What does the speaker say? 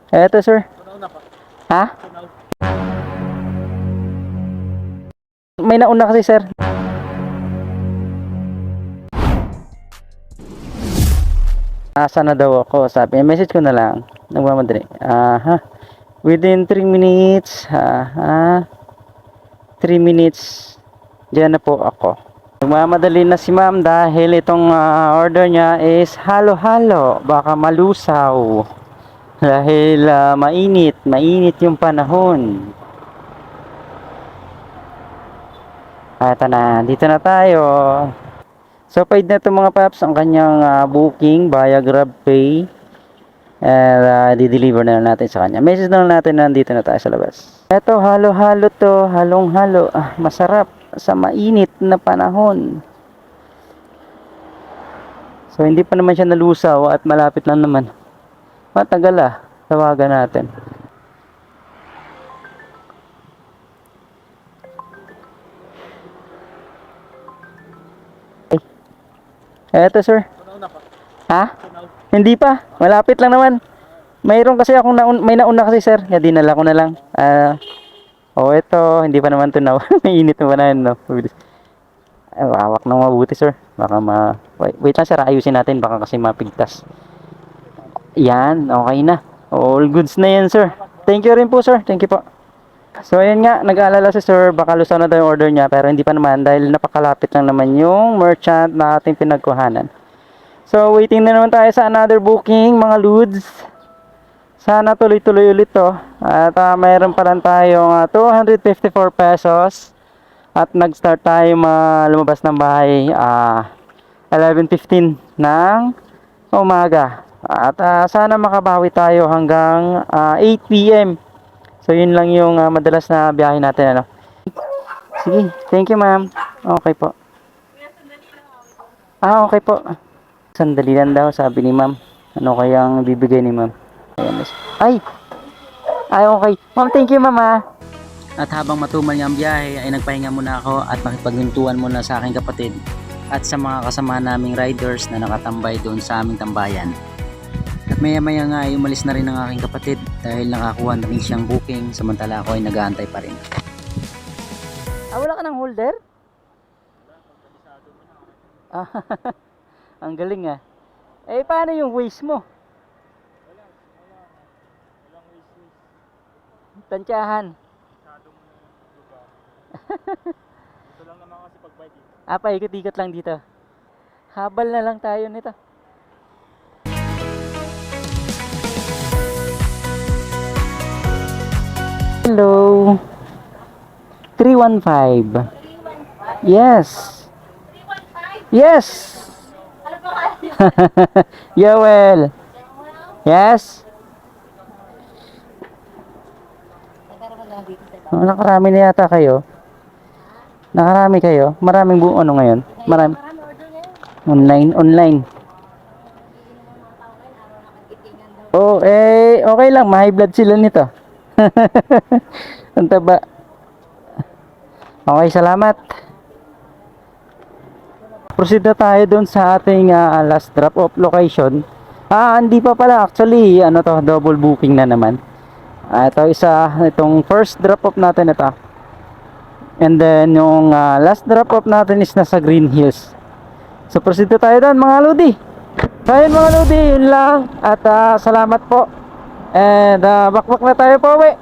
Eto, sir. Ha? May nauna kasi, sir. Asa na daw ako? Sabi, message ko na lang. Nagmamadali. Aha. Within 3 minutes. 3 minutes. Diyan na po ako. Nagmamadali na si ma'am dahil itong order niya is halo-halo. Baka malusaw. Dahil mainit yung panahon. Ito na, dito na tayo. So paid na ito mga paps ang kanyang booking via GrabPay. Di-deliver na lang natin sa kanya. Message na lang natin na nandito na tayo sa labas. Ito, halo-halo to. Halong-halo. Masarap sa mainit na panahon. So hindi pa naman siya nalusaw at malapit lang naman. Matagal tawagan natin. Eto, sir. Ha? Hindi pa. Malapit lang naman. Mayroon kasi akong may nauna kasi, sir. Kaya dinala ko na lang. Ito. Hindi pa naman to na. May init naman na yun, no? Hawak nang mabuti, sir. Baka wait lang, sir. Ayusin natin. Baka kasi mapigtas. Yan. Okay na. All goods na yan, sir. Thank you rin po, sir. Thank you po. So ayan nga, nag-aalala si sir, baka lusaw na daw yung order niya, pero hindi pa naman dahil napakalapit lang naman yung merchant na ating pinagkuhanan. So waiting na naman tayo sa another booking mga lods. Sana tuloy-tuloy ulit to. At mayroon pa lang tayong 254 pesos. At nag-start tayo lumabas ng bahay 11:15 ng umaga. At sana makabawi tayo hanggang 8 p.m. So yun lang yung madalas na biyahe natin, ano. Sige, thank you, ma'am. Okay po. Okay po. Sandali lang daw, sabi ni ma'am. Ano kayang bibigay ni ma'am? Ay, okay. Ma'am, thank you, ma'am. At habang matumal nga ang biyahe, ay nagpahinga muna ako at makipaghintuan muna sa aking kapatid at sa mga kasama naming riders na nakatambay doon sa aming tambayan. At maya-maya nga ay umalis na rin ang aking kapatid dahil nakakuha na rin siyang booking samantala ako ay nag-aantay pa rin. Wala ka ng holder? Ang galing . Paano yung waist mo? Walang waist. Tansyahan. Ito lang naman kasi pag-bike. Paikot-ikot lang dito. Habal na lang tayo nito. Hello. 315. Yes. 315? Yes. Ano ba kayo? Yoel. Yes. Nakarami na yata kayo. Nakarami kayo. Maraming ano ngayon? Marami. Online. Okay lang. Ma-high blood sila nito. Ang taba. Okay, salamat. Proceed na tayo doon sa ating last drop off location. Hindi pa pala actually, double booking na naman. Itong first drop off natin ito. And then yung last drop off natin is nasa Green Hills. So proceed na tayo doon mga lodi. So ayun mga lodi, yun lang. At salamat po. And bakbak na tayo po uwi.